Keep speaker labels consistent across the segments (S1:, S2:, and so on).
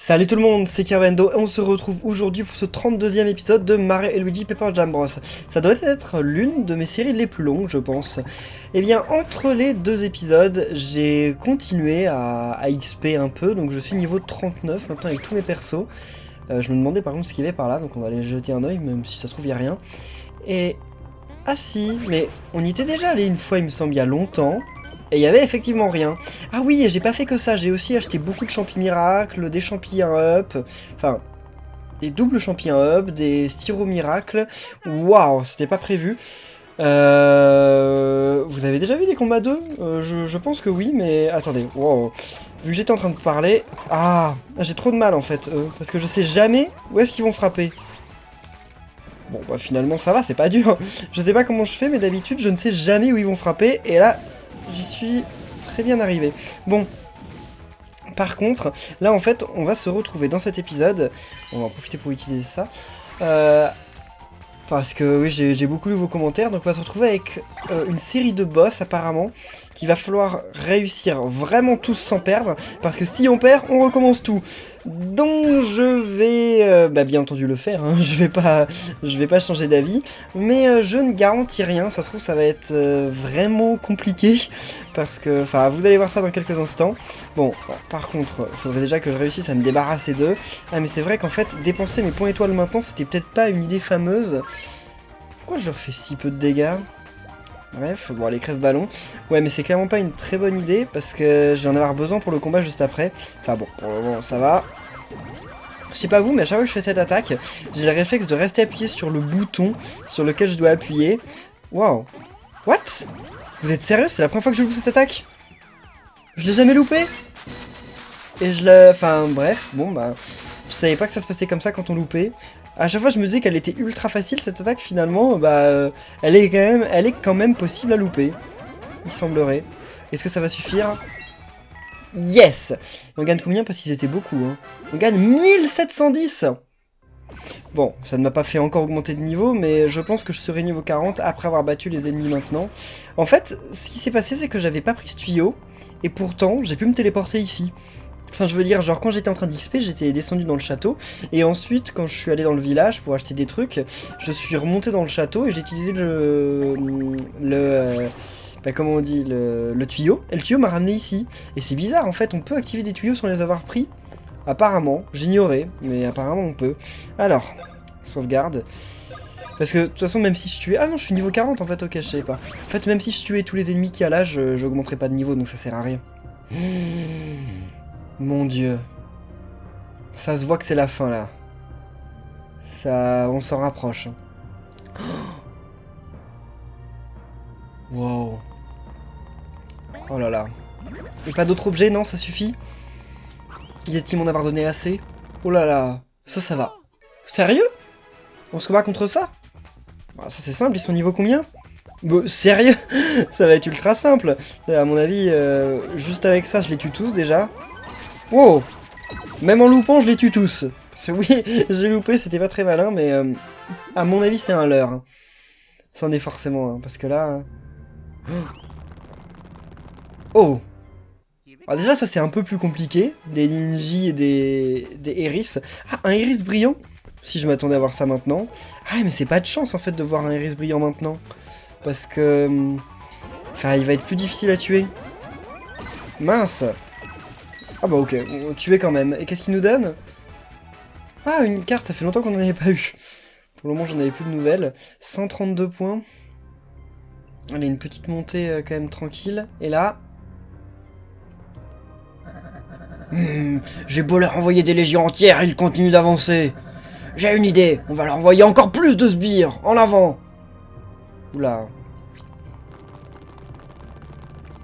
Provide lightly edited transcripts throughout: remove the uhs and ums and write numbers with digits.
S1: Salut tout le monde, c'est Kerbendo et on se retrouve aujourd'hui pour ce 32e épisode de Mario et Luigi Paper Jam Bros. Ça doit être l'une de mes séries les plus longues, je pense. Et bien, entre les deux épisodes, j'ai continué à XP un peu, donc je suis niveau 39 maintenant avec tous mes persos. Je me demandais par contre ce qu'il y avait par là, donc on va aller jeter un oeil, même si ça se trouve il n'y a rien. Et... ah si, mais on y était déjà allé une fois il me semble, il y a longtemps. Et il y avait effectivement rien. Ah oui, j'ai pas fait que ça, j'ai aussi acheté beaucoup de champis miracles, des champis 1-up, enfin, des doubles champis 1-up, des styros miracles. Waouh, c'était pas prévu. Vous avez déjà vu des combats 2 je pense que oui, mais attendez, wow. Vu que j'étais en train de parler... Ah, j'ai trop de mal en fait, parce que je sais jamais où est-ce qu'ils vont frapper. Bon, bah finalement ça va, c'est pas dur. Je sais pas comment je fais, mais d'habitude je ne sais jamais où ils vont frapper, et là... j'y suis très bien arrivé. Bon, par contre, là en fait, on va se retrouver dans cet épisode. On va en profiter pour utiliser ça. Parce que oui, j'ai beaucoup lu vos commentaires. Donc on va se retrouver avec une série de boss apparemment. Qu'il va falloir réussir vraiment tous sans perdre. Parce que si on perd, on recommence tout. Donc je vais bien entendu le faire. Hein. Je vais pas changer d'avis. Mais je ne garantis rien. Ça se trouve, ça va être vraiment compliqué. Parce que, enfin, vous allez voir ça dans quelques instants. Bon, par contre, il faudrait déjà que je réussisse à me débarrasser d'eux. Ah, mais c'est vrai qu'en fait, dépenser mes points étoiles maintenant, c'était peut-être pas une idée fameuse. Pourquoi je leur fais si peu de dégâts ? Bref, bon, les crève-ballons. Ouais, mais c'est clairement pas une très bonne idée, parce que je vais en avoir besoin pour le combat juste après. Enfin bon, pour le moment, ça va. Je sais pas vous, mais à chaque fois que je fais cette attaque, j'ai le réflexe de rester appuyé sur le bouton sur lequel je dois appuyer. Waouh. What ? Vous êtes sérieux ? C'est la première fois que je loupe cette attaque ? Je l'ai jamais loupé ? Et je l'ai... enfin, bref, bon, bah... je savais pas que ça se passait comme ça quand on loupait. À chaque fois, je me disais qu'elle était ultra facile, cette attaque, finalement, bah... elle est quand même possible à louper. Il semblerait. Est-ce que ça va suffire ? Yes ! On gagne combien ? Parce qu'ils étaient beaucoup, hein. On gagne 1710 ! Bon, ça ne m'a pas fait encore augmenter de niveau, mais je pense que je serai niveau 40 après avoir battu les ennemis maintenant. En fait, ce qui s'est passé, c'est que j'avais pas pris ce tuyau, et pourtant, j'ai pu me téléporter ici. Enfin, je veux dire, genre, quand j'étais en train d'XP, j'étais descendu dans le château, et ensuite, quand je suis allé dans le village pour acheter des trucs, je suis remonté dans le château, et j'ai utilisé comment on dit, le tuyau, et le tuyau m'a ramené ici. Et c'est bizarre, en fait, on peut activer des tuyaux sans les avoir pris. Apparemment, j'ignorais, mais apparemment on peut. Alors, sauvegarde. Parce que, de toute façon, même si je tuais... ah non, je suis niveau 40, en fait, ok, je savais pas. En fait, même si je tuais tous les ennemis qu'il y a là, j'augmenterais pas de niveau, donc ça sert à rien. Mon dieu. Ça se voit que c'est la fin, là. Ça... on s'en rapproche. Wow. Oh là là. Et pas d'autres objets, non, ça suffit? Ils estiment en avoir donné assez? Oh là là. Ça va. Sérieux? On se combat contre ça? Bah, ça c'est simple, ils sont niveau combien? Bon, sérieux? Ça va être ultra simple. À mon avis, juste avec ça, je les tue tous déjà. Wow! Même en loupant, je les tue tous. Parce que oui, j'ai loupé, c'était pas très malin, mais à mon avis, c'est un leurre. C'en est forcément un, parce que là... Oh! Alors déjà, ça c'est un peu plus compliqué. Des ninjas et des iris. Ah, un iris brillant? Si je m'attendais à voir ça maintenant. Ah, mais c'est pas de chance en fait de voir un iris brillant maintenant. Parce que... enfin, il va être plus difficile à tuer. Mince. Ah bah ok, on tuait quand même. Et qu'est-ce qu'il nous donne? Ah, une carte, ça fait longtemps qu'on n'en avait pas eu. Pour le moment, j'en avais plus de nouvelles. 132 points. Allez, une petite montée quand même tranquille. Et là... j'ai beau leur envoyer des légions entières, ils continuent d'avancer. J'ai une idée, on va leur envoyer encore plus de sbires. En avant. Oula.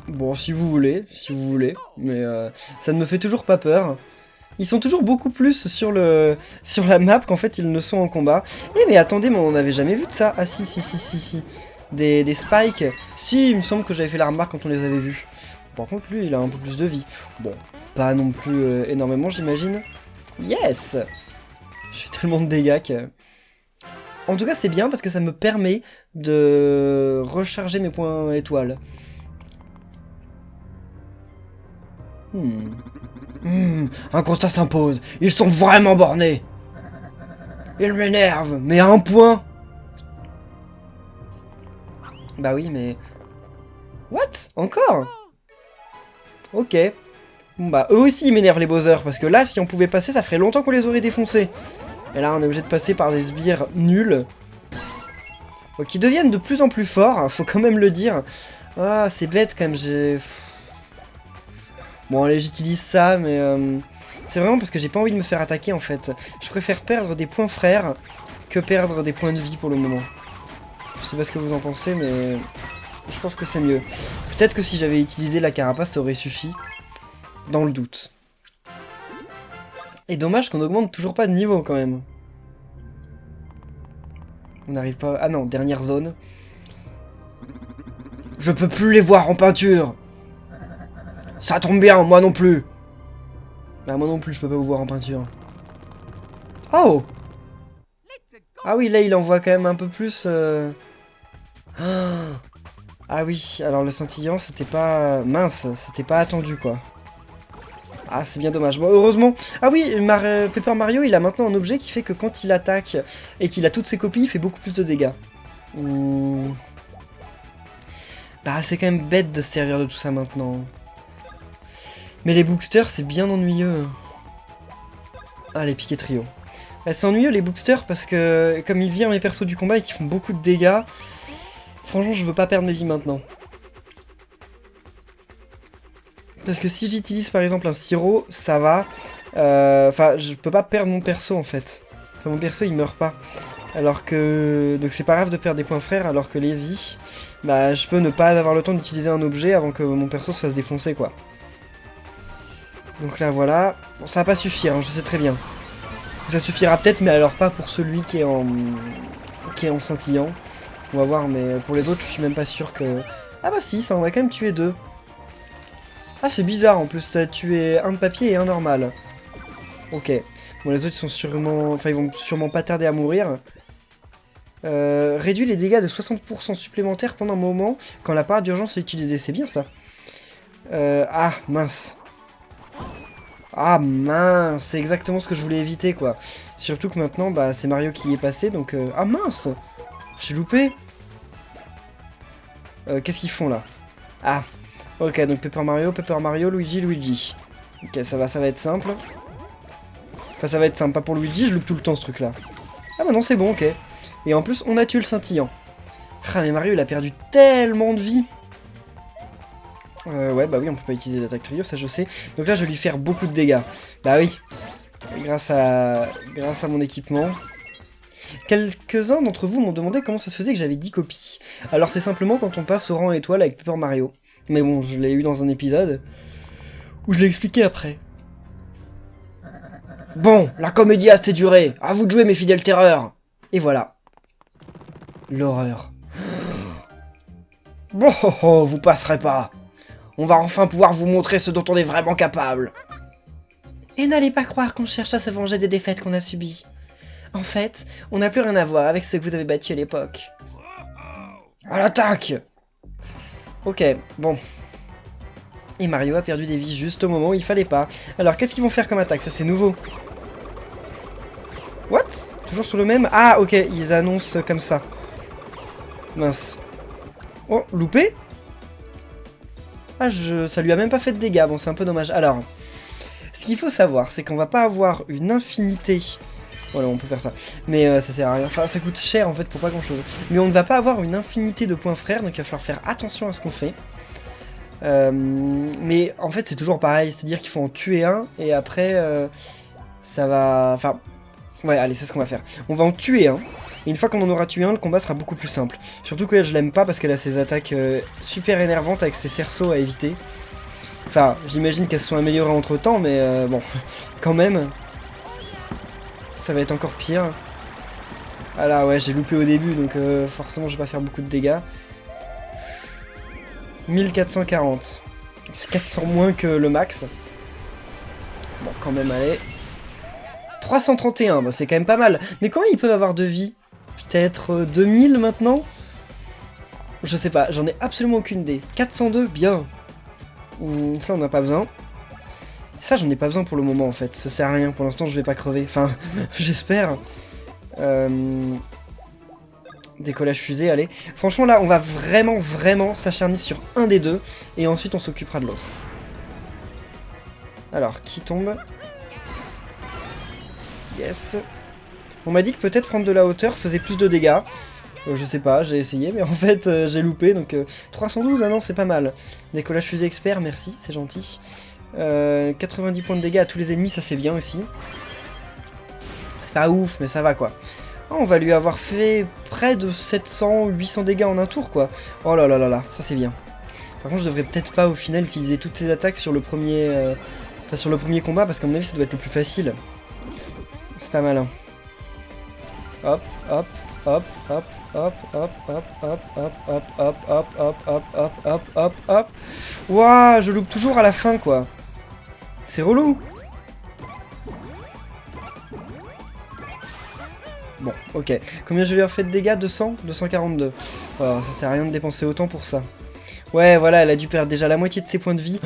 S1: Bon, si vous voulez, mais ça ne me fait toujours pas peur. Ils sont toujours beaucoup plus sur la map qu'en fait ils ne sont en combat. Eh mais attendez, mais on n'avait jamais vu de ça. Ah si. Des spikes. Si, il me semble que j'avais fait la remarque quand on les avait vus. Par contre, lui, il a un peu plus de vie. Bon, pas non plus énormément, j'imagine. Yes! Je fais tellement de dégâts que... En tout cas, c'est bien parce que ça me permet de recharger mes points étoiles. Un constat s'impose. Ils sont vraiment bornés. Ils m'énervent, mais à un point. Bah oui, mais... What? Encore? Ok. Bon bah, eux aussi ils m'énervent les Bowser, parce que là, si on pouvait passer, ça ferait longtemps qu'on les aurait défoncés. Et là, on est obligé de passer par des sbires nuls. Bon, qui deviennent de plus en plus forts, hein, faut quand même le dire. Ah, c'est bête quand même, j'ai... Bon, allez, j'utilise ça, mais... c'est vraiment parce que j'ai pas envie de me faire attaquer, en fait. Je préfère perdre des points frères que perdre des points de vie pour le moment. Je sais pas ce que vous en pensez, mais... je pense que c'est mieux. Peut-être que si j'avais utilisé la carapace, ça aurait suffi. Dans le doute. Et dommage qu'on augmente toujours pas de niveau, quand même. On n'arrive pas... Ah non, dernière zone. Je peux plus les voir en peinture. Ça tombe bien, moi non plus. Bah moi non plus, je peux pas vous voir en peinture. Oh! Ah oui, là il envoie quand même un peu plus... Ah oui, alors le scintillant, c'était pas... mince, c'était pas attendu, quoi. Ah, c'est bien dommage. Bon, heureusement... Ah oui, Paper Mario, il a maintenant un objet qui fait que quand il attaque et qu'il a toutes ses copies, il fait beaucoup plus de dégâts. Bah, c'est quand même bête de se servir de tout ça maintenant. Mais les boosters, c'est bien ennuyeux. Ah, les piquets trio. Bah, c'est ennuyeux les boosters parce que comme ils virent mes persos du combat et qu'ils font beaucoup de dégâts, franchement, je veux pas perdre mes vies maintenant. Parce que si j'utilise par exemple un sirop, ça va. Enfin, je peux pas perdre mon perso en fait. Enfin, mon perso il meurt pas. Alors que... donc c'est pas grave de perdre des points frères, alors que les vies, bah je peux ne pas avoir le temps d'utiliser un objet avant que mon perso se fasse défoncer quoi. Donc là voilà. Bon, ça va pas suffire, hein, je sais très bien. Ça suffira peut-être, mais alors pas pour celui qui est en scintillant. On va voir, mais pour les autres, je suis même pas sûr que... Ah bah si, ça en a quand même tué 2. Ah, c'est bizarre, en plus, ça a tué un de papier et un normal. Ok. Bon, les autres, ils sont sûrement... Enfin, ils vont sûrement pas tarder à mourir. Réduit les dégâts de 60% supplémentaires pendant un moment quand la parade d'urgence est utilisée. C'est bien, ça. Ah, mince. Ah, mince. C'est exactement ce que je voulais éviter, quoi. Surtout que maintenant, bah, c'est Mario qui y est passé, donc... Ah, mince. J'ai loupé. Qu'est-ce qu'ils font, là? Ah. Ok, donc Paper Mario, Luigi. Ok, ça va être simple. Enfin, ça va être simple, pas pour Luigi, je loupe tout le temps ce truc-là. Ah bah non, c'est bon, ok. Et en plus, on a tué le scintillant. Ah, mais Mario, il a perdu tellement de vie. Ouais, bah oui, on peut pas utiliser l'attaque trio, ça je sais. Donc là, je vais lui faire beaucoup de dégâts. Bah oui. Grâce à mon équipement. Quelques-uns d'entre vous m'ont demandé comment ça se faisait que j'avais 10 copies. Alors c'est simplement quand on passe au rang étoile avec Paper Mario. Mais bon, je l'ai eu dans un épisode où je l'ai expliqué après. Bon, la comédie a assez duré. À vous de jouer, mes fidèles terreurs. Et voilà. L'horreur. Bon, vous passerez pas. On va enfin pouvoir vous montrer ce dont on est vraiment capable. Et n'allez pas croire qu'on cherche à se venger des défaites qu'on a subies. En fait, on n'a plus rien à voir avec ceux que vous avez battus à l'époque. À l'attaque! Ok, bon. Et Mario a perdu des vies juste au moment où il fallait pas. Alors, qu'est-ce qu'ils vont faire comme attaque? Ça, c'est nouveau. What? Toujours sur le même? Ah, ok, ils annoncent comme ça. Mince. Oh, loupé? Ah, ça lui a même pas fait de dégâts. Bon, c'est un peu dommage. Alors, ce qu'il faut savoir, c'est qu'on va pas avoir une infinité... Voilà, on peut faire ça. Mais ça sert à rien. Enfin, ça coûte cher, en fait, pour pas grand-chose. Mais on ne va pas avoir une infinité de points frères, donc il va falloir faire attention à ce qu'on fait. Mais en fait, c'est toujours pareil. C'est-à-dire qu'il faut en tuer un, et après, ça va... Enfin, ouais, allez, c'est ce qu'on va faire. On va en tuer un, et une fois qu'on en aura tué un, le combat sera beaucoup plus simple. Surtout que je l'aime pas, parce qu'elle a ses attaques super énervantes avec ses cerceaux à éviter. Enfin, j'imagine qu'elles se sont améliorées entre-temps, mais bon, quand même... Ça va être encore pire. Ah là, ouais, j'ai loupé au début, donc forcément, je vais pas faire beaucoup de dégâts. 1440. C'est 400 moins que le max. Bon, quand même, allez. 331, bah, c'est quand même pas mal. Mais combien ils peuvent avoir de vie? Peut-être 2000 maintenant? Je sais pas, j'en ai absolument aucune idée. 402, bien. Ça, on n'a pas besoin. Ça, j'en ai pas besoin pour le moment, en fait. Ça sert à rien. Pour l'instant, je vais pas crever. Enfin, j'espère. Décollage fusée, allez. Franchement, là, on va vraiment s'acharner sur un des deux. Et ensuite, on s'occupera de l'autre. Alors, qui tombe? Yes. On m'a dit que peut-être prendre de la hauteur faisait plus de dégâts. Je sais pas, j'ai essayé, mais en fait, j'ai loupé. Donc, 312, ah non, c'est pas mal. Décollage fusée expert, merci, c'est gentil. 90 points de dégâts à tous les ennemis, ça fait bien aussi. C'est pas ouf, mais ça va, quoi. Oh, on va lui avoir fait près de 700-800 dégâts en un tour, quoi. Oh là là là là, ça c'est bien. Par contre, je devrais peut-être pas, au final, utiliser toutes ces attaques sur le premier... Enfin, sur le premier combat, parce qu'à mon avis, ça doit être le plus facile. C'est pas malin. Hop, hop, hop, hop, hop, hop, hop, hop, hop, hop, hop, hop, hop, hop, hop, hop, hop, hop. Ouah, je loupe toujours à la fin, quoi. C'est relou. Bon, ok. Combien je lui ai refait de dégâts? 200? 242. Oh, ça sert à rien de dépenser autant pour ça. Ouais, voilà, elle a dû perdre déjà la moitié de ses points de vie.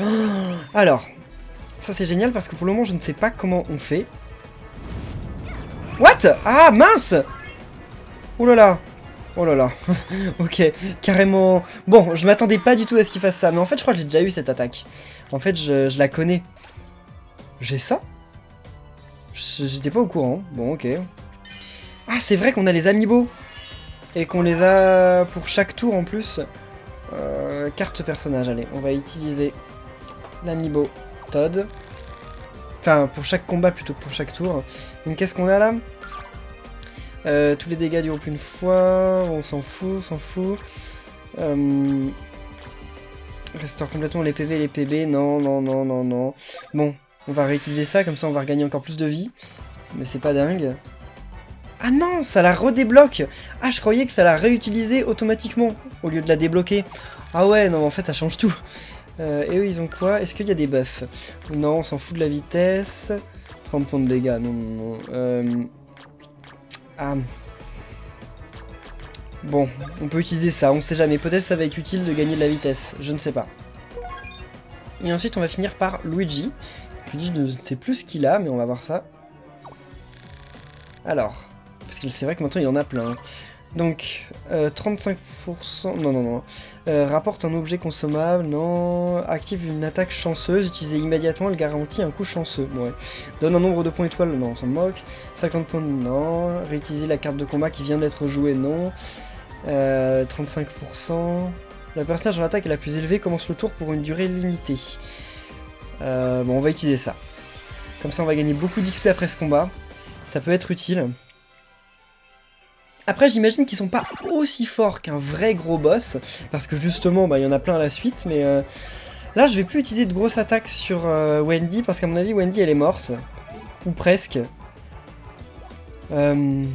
S1: Alors, ça c'est génial parce que pour le moment, je ne sais pas comment on fait. What? Ah, mince! Oh là là. Oh là là. Ok, carrément... Bon, je m'attendais pas du tout à ce qu'il fasse ça. Mais en fait, je crois que j'ai déjà eu cette attaque. En fait, je la connais. J'ai ça? J'étais pas au courant. Bon, ok. Ah, c'est vrai qu'on a les amiibo. Et qu'on les a pour chaque tour en plus. Carte personnage, allez. On va utiliser l'amiibo Todd. Enfin, pour chaque combat plutôt que pour chaque tour. Donc, qu'est-ce qu'on a là? Tous les dégâts durent plus une fois. On s'en fout, Restaure complètement les PV et les PB. Non, non, non, non, non. Bon, on va réutiliser ça, comme ça on va regagner encore plus de vie. Mais c'est pas dingue. Ah non, ça la redébloque. Ah, je croyais que ça la réutilisait automatiquement, au lieu de la débloquer. Ah ouais, non, en fait, ça change tout. Et eux, ils ont quoi? Est-ce qu'il y a des buffs? Non, on s'en fout de la vitesse. 30 points de dégâts, non, non, non. Ah. Bon, on peut utiliser ça, on sait jamais. Peut-être ça va être utile de gagner de la vitesse, je ne sais pas. Et ensuite, on va finir par Luigi. Luigi, je ne sais plus ce qu'il a, mais on va voir ça. Alors, parce que c'est vrai que maintenant, il en a plein. Donc, 35%... Non, non, non. Rapporte un objet consommable, non. Active une attaque chanceuse, utilisez immédiatement, elle garantit un coup chanceux. Ouais. Donne un nombre de points étoiles, non, on s'en moque. 50 points, non. Réutiliser la carte de combat qui vient d'être jouée, non. 35%. La personnage dont l'attaque est la plus élevée commence le tour pour une durée limitée. Bon, on va utiliser ça. Comme ça, on va gagner beaucoup d'XP après ce combat. Ça peut être utile. Après, j'imagine qu'ils sont pas aussi forts qu'un vrai gros boss, parce que justement, bah, y en a plein à la suite, mais là, je vais plus utiliser de grosses attaques sur Wendy, parce qu'à mon avis, Wendy, elle est morte. Ou presque. On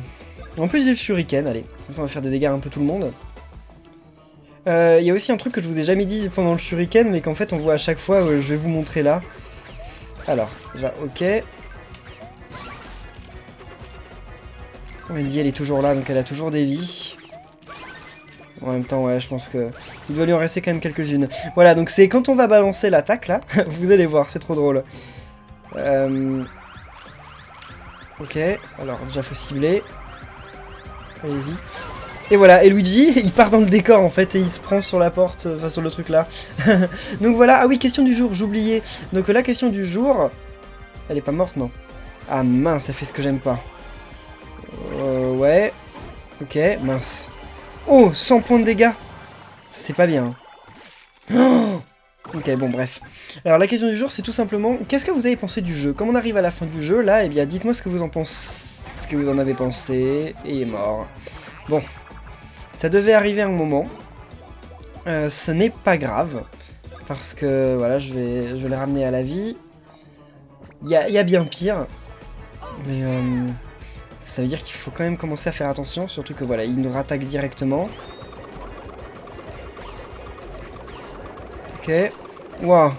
S1: peut utiliser le shuriken, allez. Comme ça, on va faire des dégâts à un peu tout le monde. Il y a aussi un truc que je vous ai jamais dit pendant le shuriken, mais qu'en fait, on voit à chaque fois, je vais vous montrer là. Alors, déjà, ok. Wendy, elle est toujours là, donc elle a toujours des vies. En même temps, ouais, je pense que il doit lui en rester quand même quelques-unes. Voilà, donc c'est quand on va balancer l'attaque, là. Vous allez voir, c'est trop drôle. Ok, alors déjà, faut cibler. Allez-y. Et voilà, et Luigi, il part dans le décor, en fait, et il se prend sur la porte, enfin, sur le truc, là. Donc voilà, ah oui, question du jour, j'oubliais. Donc la question du jour... Elle est pas morte, non? Ah mince, ça fait ce que j'aime pas. Ouais. Ok, mince. Oh, 100 points de dégâts. C'est pas bien. Oh, ok, bon, bref. Alors, la question du jour, c'est tout simplement, qu'est-ce que vous avez pensé du jeu? Comme on arrive à la fin du jeu, là, eh bien, dites-moi ce que vous en pensez, ce que vous en avez pensé, et il est mort. Bon. Ça devait arriver un moment. Ce n'est pas grave. Parce que, voilà, je vais le ramener à la vie. Il y a bien pire. Mais, ça veut dire qu'il faut quand même commencer à faire attention, surtout que voilà, il nous rattaque directement. Ok. Waouh.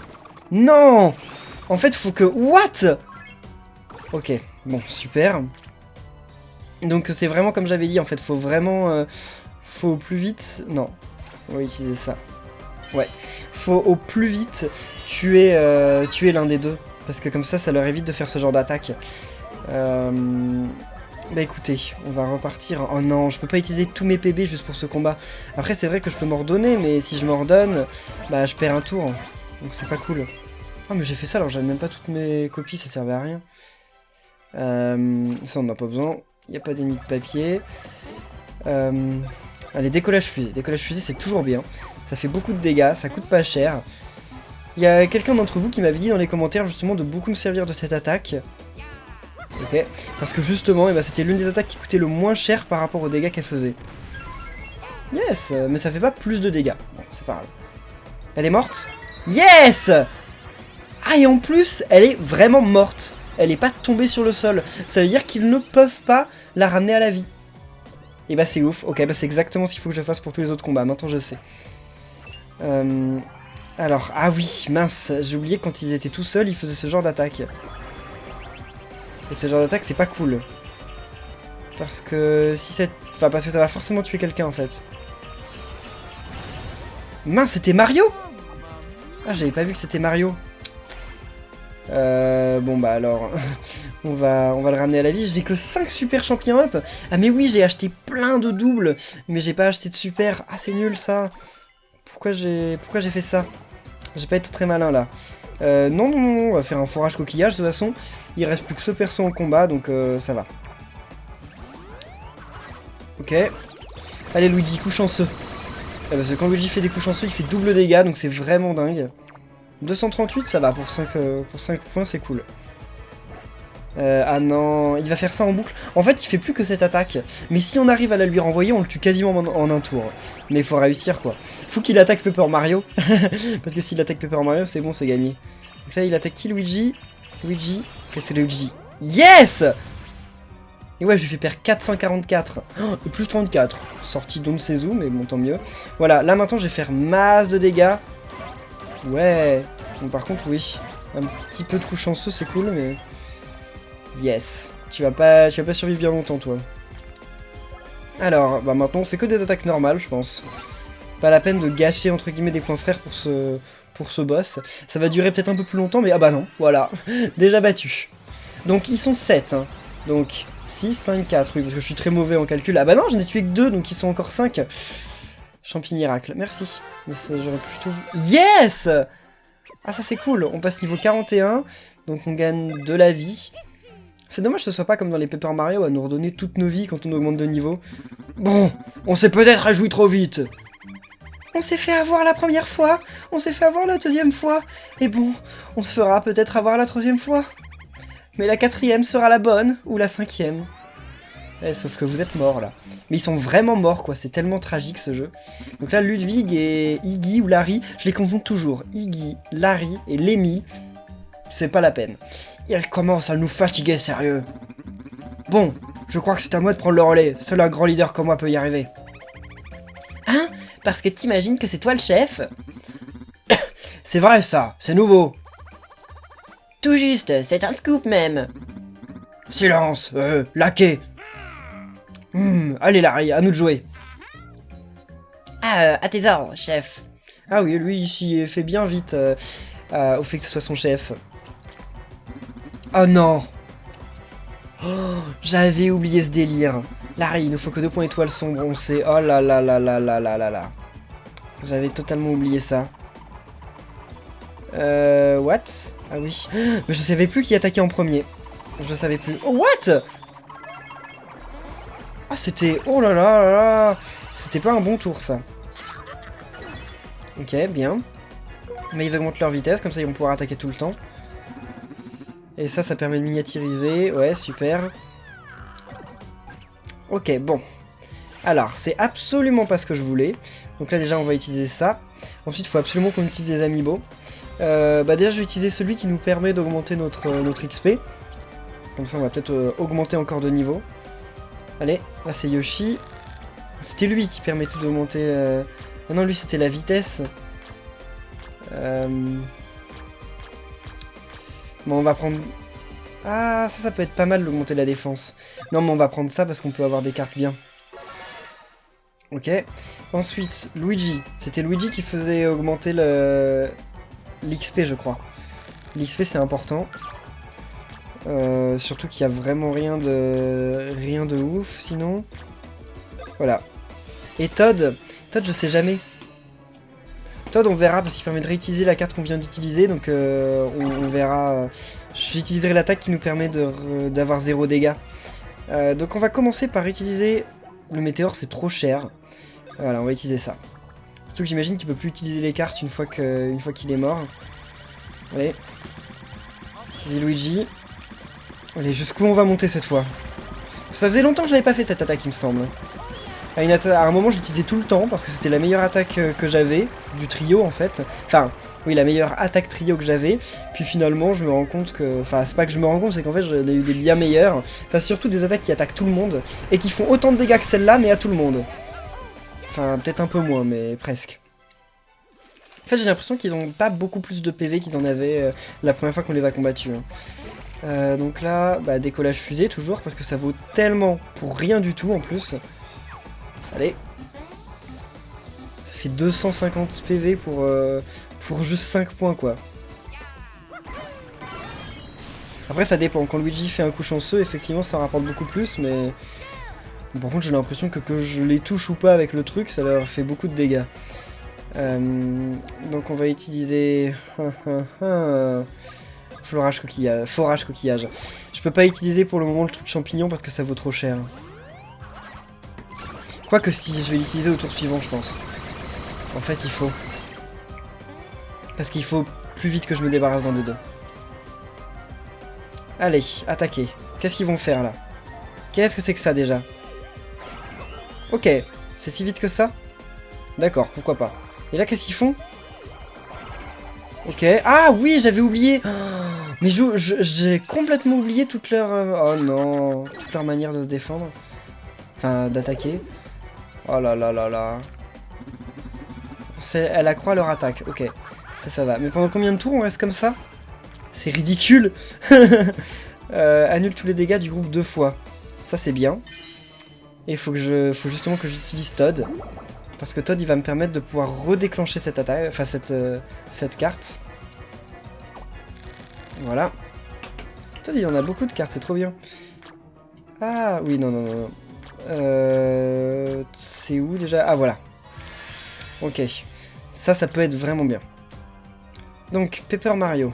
S1: Non. En fait, faut que... What? Ok, bon, super. Donc c'est vraiment comme j'avais dit, en fait, faut vraiment... faut au plus vite... Non, on va utiliser ça. Ouais, faut au plus vite tuer l'un des deux. Parce que comme ça leur évite de faire ce genre d'attaque. Bah écoutez, on va repartir. Oh non, je peux pas utiliser tous mes PB juste pour ce combat. Après c'est vrai que je peux m'ordonner, mais si je m'ordonne, bah je perds un tour. Donc c'est pas cool. Oh mais j'ai fait ça alors j'avais même pas toutes mes copies, ça servait à rien. Ça on n'a pas besoin. Il n'y a pas d'ennemis de papier. Allez, décollage fusée. Décollage fusée c'est toujours bien. Ça fait beaucoup de dégâts, ça coûte pas cher. Il y a quelqu'un d'entre vous qui m'avait dit dans les commentaires justement de beaucoup me servir de cette attaque. Ok, parce que justement, eh ben, c'était l'une des attaques qui coûtait le moins cher par rapport aux dégâts qu'elle faisait. Yes, mais ça fait pas plus de dégâts. Bon, c'est pas grave. Elle est morte? Yes! Ah, et en plus, elle est vraiment morte. Elle est pas tombée sur le sol. Ça veut dire qu'ils ne peuvent pas la ramener à la vie. Et bah c'est ouf. Ok, bah c'est exactement ce qu'il faut que je fasse pour tous les autres combats. Maintenant, je sais. Alors, ah oui, mince. J'ai oublié que quand ils étaient tout seuls, ils faisaient ce genre d'attaque. Et ce genre d'attaque, c'est pas cool. Parce que si c'est... Enfin, parce que ça va forcément tuer quelqu'un, en fait. Mince, c'était Mario! Ah, j'avais pas vu que c'était Mario. Bon, bah alors... on va le ramener à la vie. J'ai que 5 super champions up. Ah, mais oui, j'ai acheté plein de doubles. Mais j'ai pas acheté de super. Ah, c'est nul, ça. Pourquoi j'ai fait ça? J'ai pas été très malin, là. Non, on va faire un forage coquillage, de toute façon. Il reste plus que ce perso en combat, donc ça va. Ok. Allez, Luigi, coup chanceux. Parce que quand Luigi fait des coups chanceux, il fait double dégâts, donc c'est vraiment dingue. 238, ça va, pour 5 points, c'est cool. Ah non, il va faire ça en boucle. En fait, il fait plus que cette attaque. Mais si on arrive à la lui renvoyer, on le tue quasiment en un tour. Mais il faut réussir, quoi. Faut qu'il attaque Paper Mario. Parce que s'il attaque Paper Mario, c'est bon, c'est gagné. Donc là, il attaque qui, Luigi? Luigi. Ok, c'est Luigi. Yes! Et ouais, je lui fais perdre 444. Oh, et plus 34. Sorti d'on ne sait où, mais bon, tant mieux. Voilà, là maintenant, je vais faire masse de dégâts. Ouais. Donc par contre, oui. Un petit peu de coup chanceux, c'est cool, mais... Yes. Tu vas pas survivre bien longtemps, toi. Alors, bah maintenant, on fait que des attaques normales, je pense. Pas la peine de gâcher, entre guillemets, des points frères pour ce boss. Ça va durer peut-être un peu plus longtemps, mais ah bah non, voilà. Déjà battu. Donc, ils sont 7, hein. Donc, 6, 5, 4, oui, parce que je suis très mauvais en calcul. Ah bah non, j'en ai tué que 2, donc ils sont encore 5. Champi miracle, merci. Mais j'aurais plutôt... Yes! Ah, ça c'est cool, on passe niveau 41, donc on gagne de la vie. C'est dommage que ce soit pas comme dans les Paper Mario à nous redonner toutes nos vies quand on augmente de niveau. Bon, on s'est peut-être réjoui trop vite. On s'est fait avoir la première fois, on s'est fait avoir la deuxième fois, et bon, on se fera peut-être avoir la troisième fois. Mais la 4e sera la bonne, ou la 5e. Eh, sauf que vous êtes morts là. Mais ils sont vraiment morts quoi, c'est tellement tragique ce jeu. Donc là, Ludwig et Iggy ou Larry, je les confonds toujours. Iggy, Larry et Lemmy, c'est pas la peine. Il commence à nous fatiguer, sérieux. Bon, je crois que c'est à moi de prendre le relais. Seul un grand leader comme moi peut y arriver. Hein? Parce que t'imagines que c'est toi le chef? C'est vrai ça, c'est nouveau. Tout juste, c'est un scoop même. Silence, laquais. Allez Larry, à nous de jouer. Ah, à tes ordres, chef. Ah oui, lui, il s'y fait bien vite au fait que ce soit son chef. Oh non! Oh, j'avais oublié ce délire. Larry, il ne faut que 2 points étoiles sombres, on sait. Oh là là là là là là là là. J'avais totalement oublié ça. What? Ah oui. Mais je savais plus qui attaquait en premier. Je savais plus. Oh, what? Ah, c'était... Oh là là là là. C'était pas un bon tour, ça. Ok, bien. Mais ils augmentent leur vitesse, comme ça ils vont pouvoir attaquer tout le temps. Et ça permet de miniaturiser. Ouais, super. Ok, bon. Alors, c'est absolument pas ce que je voulais. Donc là, déjà, on va utiliser ça. Ensuite, il faut absolument qu'on utilise des amiibo. Bah déjà, je vais utiliser celui qui nous permet d'augmenter notre XP. Comme ça, on va peut-être augmenter encore de niveau. Allez, là, c'est Yoshi. C'était lui qui permettait d'augmenter... Ah non, lui, c'était la vitesse. Bon, on va prendre... Ah, ça peut être pas mal d'augmenter la défense. Non, mais on va prendre ça parce qu'on peut avoir des cartes bien. Ok. Ensuite, Luigi. C'était Luigi qui faisait augmenter l'XP, je crois. L'XP c'est important. Surtout qu'il y a vraiment rien de ouf sinon. Voilà. Et Todd je sais jamais. Todd on verra parce qu'il permet de réutiliser la carte qu'on vient d'utiliser, donc on verra. J'utiliserai l'attaque qui nous permet d'avoir 0 dégâts. Donc on va commencer par utiliser le météore, c'est trop cher. Voilà, on va utiliser ça. Surtout que j'imagine qu'il peut plus utiliser les cartes une fois qu'il est mort. Allez. Vas-y Luigi. Allez, jusqu'où on va monter cette fois? Ça faisait longtemps que je n'avais pas fait cette attaque, il me semble. À un moment, je l'utilisais tout le temps, parce que c'était la meilleure attaque que j'avais, du trio en fait. Enfin, oui, la meilleure attaque trio que j'avais. Puis finalement, je me rends compte que... Enfin, c'est pas que je me rends compte, c'est qu'en fait, j'en ai eu des bien meilleures. Enfin, surtout des attaques qui attaquent tout le monde, et qui font autant de dégâts que celle-là, mais à tout le monde. Enfin, peut-être un peu moins, mais presque. En fait, j'ai l'impression qu'ils ont pas beaucoup plus de PV qu'ils en avaient la première fois qu'on les a combattus. Hein. Donc là, bah, décollage fusée toujours, parce que ça vaut tellement pour rien du tout en plus. Allez. Ça fait 250 PV pour juste 5 points quoi. Après ça dépend, quand Luigi fait un coup chanceux, effectivement ça rapporte beaucoup plus, mais... Par contre j'ai l'impression que je les touche ou pas avec le truc, ça leur fait beaucoup de dégâts. Donc on va utiliser... Forage coquillage. Je peux pas utiliser pour le moment le truc champignon parce que ça vaut trop cher. Quoique si, je vais l'utiliser au tour suivant je pense. En fait il faut. Parce qu'il faut plus vite que je me débarrasse d'un des deux. Allez, attaquez. Qu'est-ce qu'ils vont faire là? Qu'est-ce que c'est que ça déjà? Ok, c'est si vite que ça? D'accord, pourquoi pas. Et là qu'est-ce qu'ils font? Ok. Ah oui, j'avais oublié. Mais j'ai complètement oublié toute leur... Oh non. Toute leur manière de se défendre. Enfin, d'attaquer. Oh là là là là. Elle accroît leur attaque. Ok. Ça va. Mais pendant combien de tours on reste comme ça? C'est ridicule. Annule tous les dégâts du groupe 2 fois. Ça c'est bien. Et faut justement que j'utilise Todd. Parce que Todd il va me permettre de pouvoir redéclencher cette attaque. Enfin cette carte. Voilà. Todd il en a beaucoup de cartes, c'est trop bien. Ah oui, non. C'est où déjà? Ah voilà. Ok. Ça peut être vraiment bien. Donc, Paper Mario.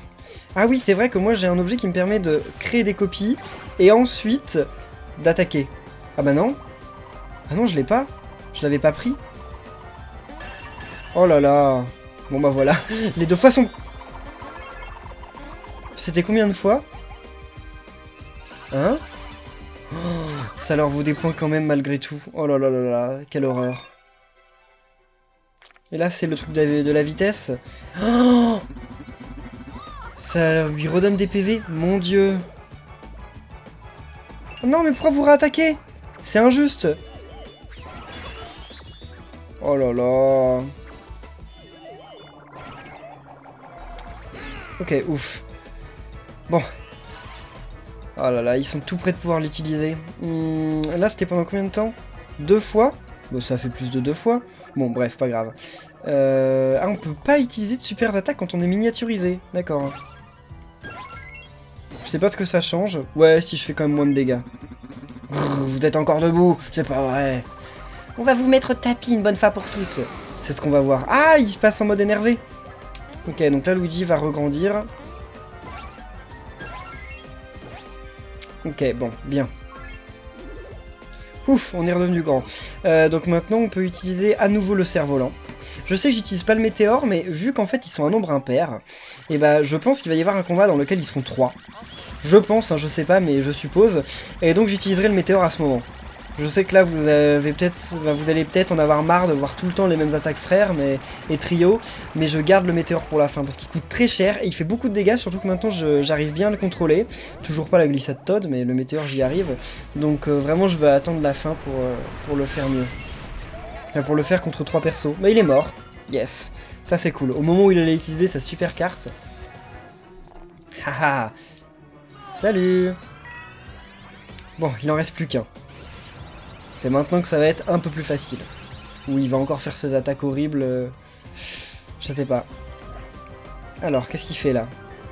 S1: Ah oui, c'est vrai que moi j'ai un objet qui me permet de créer des copies et ensuite d'attaquer. Ah bah non. Ah non, je l'ai pas. Je l'avais pas pris. Oh là là. Bon bah voilà. Les 2 fois sont... C'était combien de fois? Hein? Oh, ça leur vaut des points quand même malgré tout. Oh là là là là. Quelle horreur. Et là c'est le truc de la vitesse. Oh, ça lui redonne des PV. Mon dieu. Non mais pourquoi vous réattaquez? C'est injuste. Oh là là. Ok, ouf. Bon. Oh là là, ils sont tout près de pouvoir l'utiliser. Là, c'était pendant combien de temps? 2 fois? Bon, ça fait plus de 2 fois. Bon, bref, pas grave. Ah, on peut pas utiliser de super attaques quand on est miniaturisé. D'accord. Je sais pas ce que ça change. Ouais, si je fais quand même moins de dégâts. Vous êtes encore debout, c'est pas vrai. On va vous mettre tapis une bonne fois pour toutes. C'est ce qu'on va voir. Ah, il se passe en mode énervé. Ok, donc là, Luigi va regrandir. Ok, bon, bien. Ouf, on est redevenu grand. Donc maintenant, on peut utiliser à nouveau le cerf-volant. Je sais que j'utilise pas le météore, mais vu qu'en fait, ils sont un nombre impair, et bah, je pense qu'il va y avoir un combat dans lequel ils seront 3. Je pense, hein, je sais pas, mais je suppose. Et donc, j'utiliserai le météore à ce moment. Je sais que là, vous allez peut-être en avoir marre de voir tout le temps les mêmes attaques frères et trio, mais je garde le météore pour la fin, parce qu'il coûte très cher, et il fait beaucoup de dégâts, surtout que maintenant j'arrive bien à le contrôler. Toujours pas la glissade Todd, mais le météore j'y arrive. Donc vraiment je vais attendre la fin pour le faire mieux. Enfin, pour le faire contre 3 persos. Mais il est mort, yes, ça c'est cool. Au moment où il allait utiliser sa super carte. Haha. Salut. Bon, il en reste plus qu'un. C'est maintenant que ça va être un peu plus facile. Ou il va encore faire ses attaques horribles. Je sais pas. Alors, qu'est-ce qu'il fait là?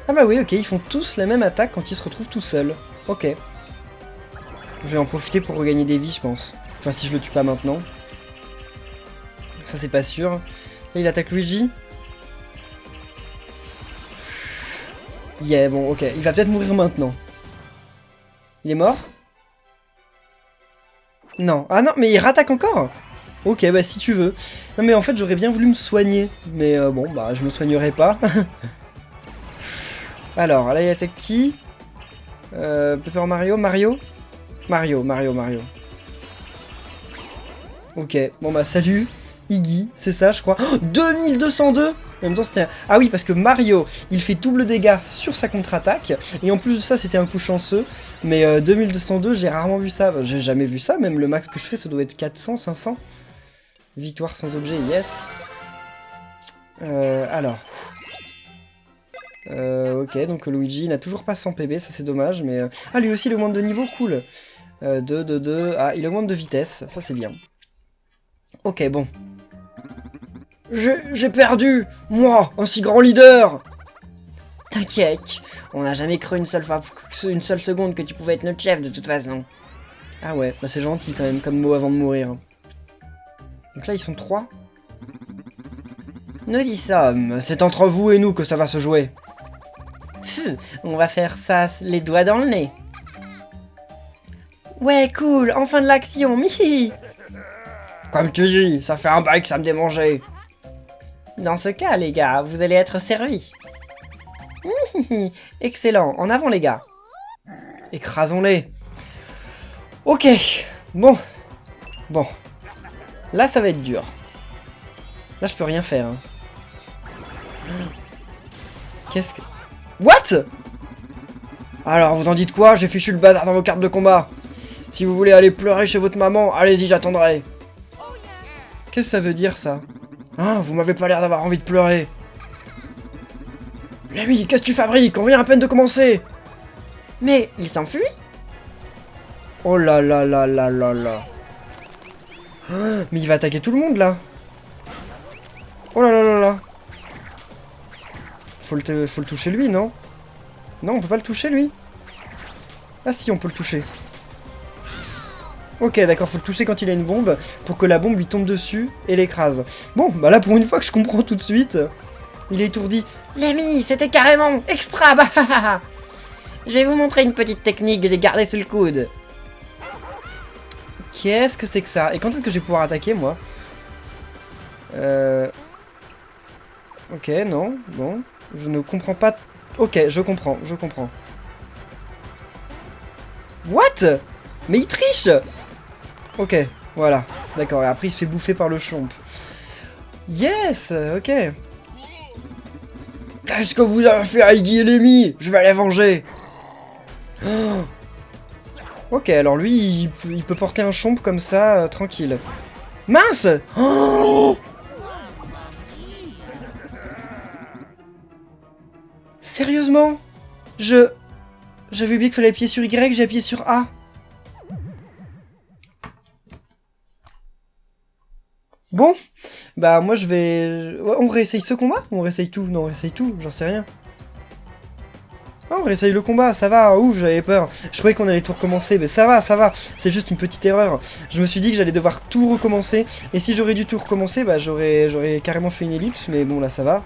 S1: Ah bah oui, ok, ils font tous la même attaque quand ils se retrouvent tout seuls. Ok. Je vais en profiter pour regagner des vies, je pense. Enfin, si je le tue pas maintenant. Ça, c'est pas sûr. Là, il attaque Luigi. Yeah, bon, ok. Il va peut-être mourir maintenant. Il est mort? Non. Ah non, mais il rattaque encore? Ok, bah si tu veux. Non mais en fait, j'aurais bien voulu me soigner. Mais bon, bah je me soignerai pas. Alors, là, il attaque qui? Paper Mario? Mario? Mario. Ok, bon bah salut. Iggy, c'est ça, je crois. Oh, 2202! En même temps, c'était... Ah oui, parce que Mario, il fait double dégâts sur sa contre-attaque. Et en plus de ça, c'était un coup chanceux. Mais 2202, j'ai rarement vu ça. J'ai jamais vu ça. Même le max que je fais, ça doit être 400, 500. Victoire sans objet, yes. Alors. Ok, donc Luigi n'a toujours pas 100 PB, ça c'est dommage. Mais ah, lui aussi, il augmente de niveau, cool. 2. Ah, il augmente de vitesse, ça c'est bien. Ok, bon. J'ai perdu! Moi, un si grand leader! T'inquiète, on n'a jamais cru une seule seconde que tu pouvais être notre chef de toute façon. Ah ouais, bah c'est gentil quand même comme mot avant de mourir. Donc là ils sont 3. Nous y sommes, c'est entre vous et nous que ça va se jouer. On va faire ça les doigts dans le nez. Ouais, cool, enfin de l'action, mihi. Comme tu dis, ça fait un bail que ça me démangeait. Dans ce cas, les gars, vous allez être servis. Excellent, en avant les gars. Écrasons-les. Ok, bon. Bon. Là, ça va être dur. Là, je peux rien faire. Hein. Qu'est-ce que... What? Alors, vous en dites quoi? J'ai fichu le bazar dans vos cartes de combat. Si vous voulez aller pleurer chez votre maman, allez-y, j'attendrai. Qu'est-ce que ça veut dire, ça? Ah, vous m'avez pas l'air d'avoir envie de pleurer. L'ami, qu'est-ce que tu fabriques? On vient à peine de commencer. Mais, il s'enfuit? Oh là là là là là là. Ah, mais il va attaquer tout le monde, là. Oh là là là là. Faut le toucher, lui, non? Non, on peut pas le toucher, lui? Ah si, on peut le toucher. Ok, d'accord, faut le toucher quand il a une bombe, pour que la bombe lui tombe dessus et l'écrase. Bon, bah là, pour une fois que je comprends tout de suite, il est étourdi. L'ami, c'était carrément extra, bah. Je vais vous montrer une petite technique que j'ai gardée sous le coude. Qu'est-ce que c'est que ça? Et quand est-ce que je vais pouvoir attaquer, moi? Ok, non, bon. Je ne comprends pas... Ok, je comprends. What? Mais il triche! Ok, voilà. D'accord, et après il se fait bouffer par le chomp. Yes! Ok. Qu'est-ce que vous avez fait à Iggy et Lemmy? Je vais les venger! Oh. Ok, alors lui, il peut porter un chomp comme ça, tranquille. Mince! Oh. Sérieusement? J'avais oublié qu'il fallait appuyer sur Y, j'ai appuyé sur A. Bon, bah moi je vais... On réessaye ce combat? On réessaye tout? Non, on réessaye tout, j'en sais rien. Oh, on réessaye le combat, ça va, ouf, j'avais peur. Je croyais qu'on allait tout recommencer, mais ça va, c'est juste une petite erreur. Je me suis dit que j'allais devoir tout recommencer, et si j'aurais dû tout recommencer, bah j'aurais carrément fait une ellipse, mais bon là ça va.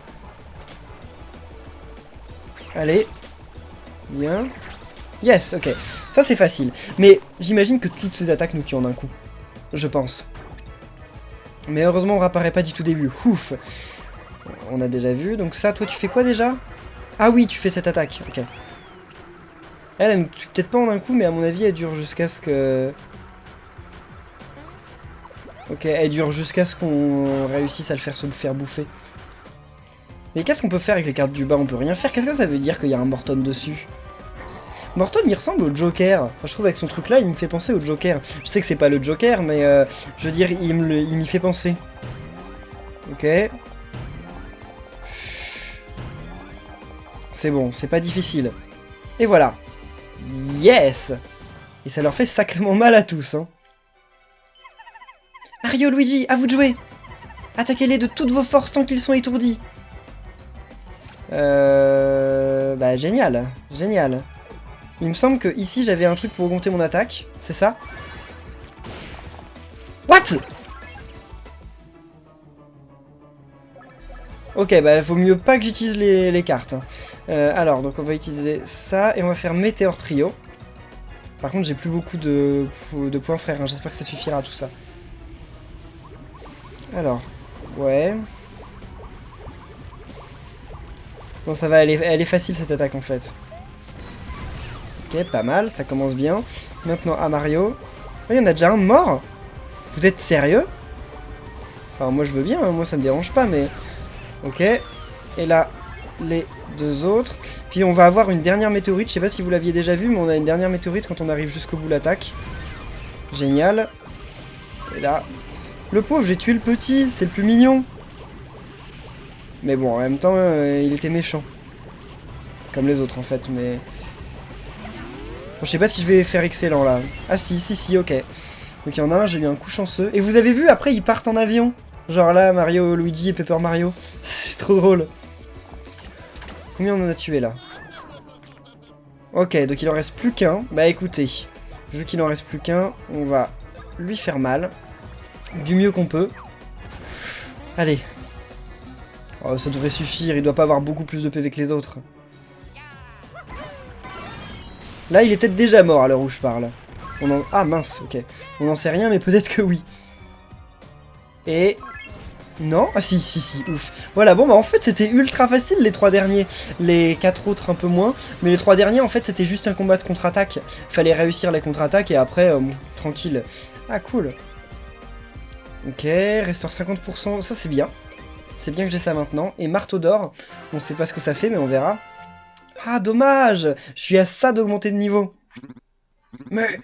S1: Allez. Bien. Yes, ok. Ça c'est facile. Mais j'imagine que toutes ces attaques nous tuent en un coup. Je pense. Mais heureusement on réapparaît pas du tout début. Ouf. On a déjà vu. Donc ça, toi tu fais quoi déjà? Ah oui, tu fais cette attaque. Ok. Elle ne tue peut-être pas en un coup, mais à mon avis elle dure jusqu'à ce que... Ok, elle dure jusqu'à ce qu'on réussisse à le faire bouffer. Mais qu'est-ce qu'on peut faire avec les cartes du bas? On peut rien faire. Qu'est-ce que ça veut dire qu'il y a un Morton dessus? Morton, il ressemble au Joker. Enfin, je trouve avec son truc là, il me fait penser au Joker. Je sais que c'est pas le Joker, mais je veux dire, il m'y fait penser. Ok. C'est bon, c'est pas difficile. Et voilà. Yes! Et ça leur fait sacrément mal à tous, hein. Mario, Luigi, à vous de jouer! Attaquez-les de toutes vos forces tant qu'ils sont étourdis. Bah génial, génial. Il me semble que ici j'avais un truc pour augmenter mon attaque, c'est ça? What? Ok, bah vaut mieux pas que j'utilise les cartes. Alors, donc on va utiliser ça et on va faire Météor Trio. Par contre, j'ai plus beaucoup de points frères, hein. J'espère que ça suffira à tout ça. Alors, ouais. Bon, ça va, elle est facile cette attaque en fait. Ok, pas mal, ça commence bien. Maintenant à Mario. Oh, il y en a déjà un mort? Vous êtes sérieux? Enfin, moi je veux bien, hein, moi ça me dérange pas, mais... Ok. Et là, les deux autres. Puis on va avoir une dernière météorite, je sais pas si vous l'aviez déjà vu, mais on a une dernière météorite quand on arrive jusqu'au bout de l'attaque. Génial. Et là... Le pauvre, j'ai tué le petit, c'est le plus mignon. Mais bon, en même temps, il était méchant. Comme les autres en fait, mais... Bon, je sais pas si je vais faire excellent là. Ah si, ok. Donc il y en a un, j'ai eu un coup chanceux. Et vous avez vu, après ils partent en avion. Genre là, Mario, Luigi et Paper Mario. C'est trop drôle. Combien on en a tué là? Ok, donc il en reste plus qu'un. Bah écoutez, vu qu'il en reste plus qu'un, on va lui faire mal. Du mieux qu'on peut. Allez. Oh, ça devrait suffire, il doit pas avoir beaucoup plus de PV que les autres. Là, il est peut-être déjà mort à l'heure où je parle. Ah mince, ok. On n'en sait rien, mais peut-être que oui. Et... Non? Ah si, ouf. Voilà, bon bah en fait c'était ultra facile les 3 derniers. Les 4 autres un peu moins. Mais les 3 derniers en fait c'était juste un combat de contre-attaque. Fallait réussir les contre-attaques et après, bon, tranquille. Ah cool. Ok, restaure 50%, ça c'est bien. C'est bien que j'ai ça maintenant. Et marteau d'or, on sait pas ce que ça fait mais on verra. Ah dommage, je suis à ça d'augmenter de niveau. Mais,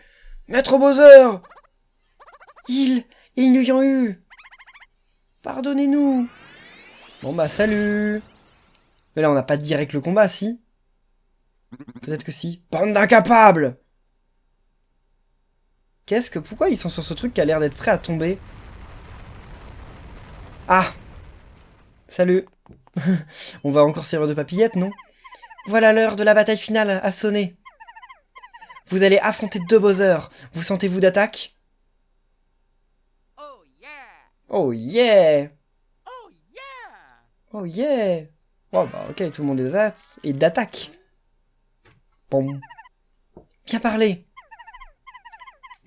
S1: Maître Bowser, il n'y a eu. Pardonnez-nous. Bon bah salut. Mais là on n'a pas direct le combat, si? Peut-être que si. Bande d'incapables. Pourquoi ils sont sur ce truc qui a l'air d'être prêt à tomber? Ah. Salut. On va encore servir de papillette, non? Voilà l'heure de la bataille finale à sonner. Vous allez affronter 2 Bowser. Vous sentez-vous d'attaque? Oh yeah! Oh yeah! Oh bah ok, tout le monde est d'attaque. Bon. Bien parlé!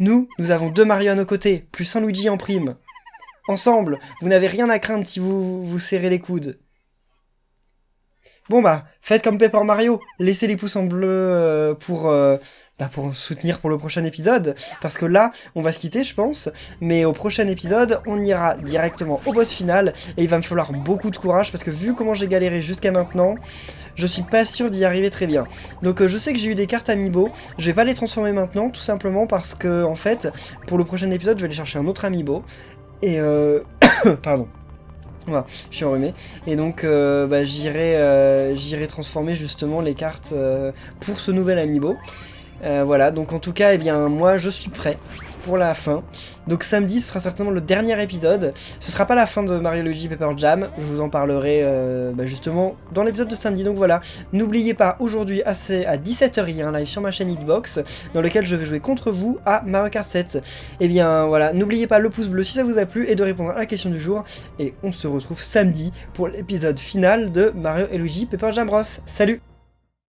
S1: Nous avons 2 Mario à nos côtés, plus un Luigi en prime. Ensemble, vous n'avez rien à craindre si vous vous serrez les coudes. Bon bah, faites comme Paper Mario, laissez les pouces en bleu pour soutenir pour le prochain épisode, parce que là, on va se quitter je pense, mais au prochain épisode, on ira directement au boss final, et il va me falloir beaucoup de courage, parce que vu comment j'ai galéré jusqu'à maintenant, je suis pas sûr d'y arriver très bien. Donc je sais que j'ai eu des cartes Amiibo, je vais pas les transformer maintenant, tout simplement parce que, en fait, pour le prochain épisode, je vais aller chercher un autre Amiibo, et pardon. Voilà, je suis enrhumé. Et donc, j'irai transformer justement les cartes pour ce nouvel Amiibo. Voilà, donc en tout cas, eh bien, moi, je suis prêt pour la fin. Donc samedi, ce sera certainement le dernier épisode. Ce sera pas la fin de Mario Luigi Paper Jam. Je vous en parlerai justement dans l'épisode de samedi. Donc voilà, n'oubliez pas, aujourd'hui à 17h, il y a un live sur ma chaîne Xbox dans lequel je vais jouer contre vous à Mario Kart 7. Et bien voilà, n'oubliez pas le pouce bleu si ça vous a plu et de répondre à la question du jour. Et on se retrouve samedi pour l'épisode final de Mario et Luigi Paper Jam Bros. Salut!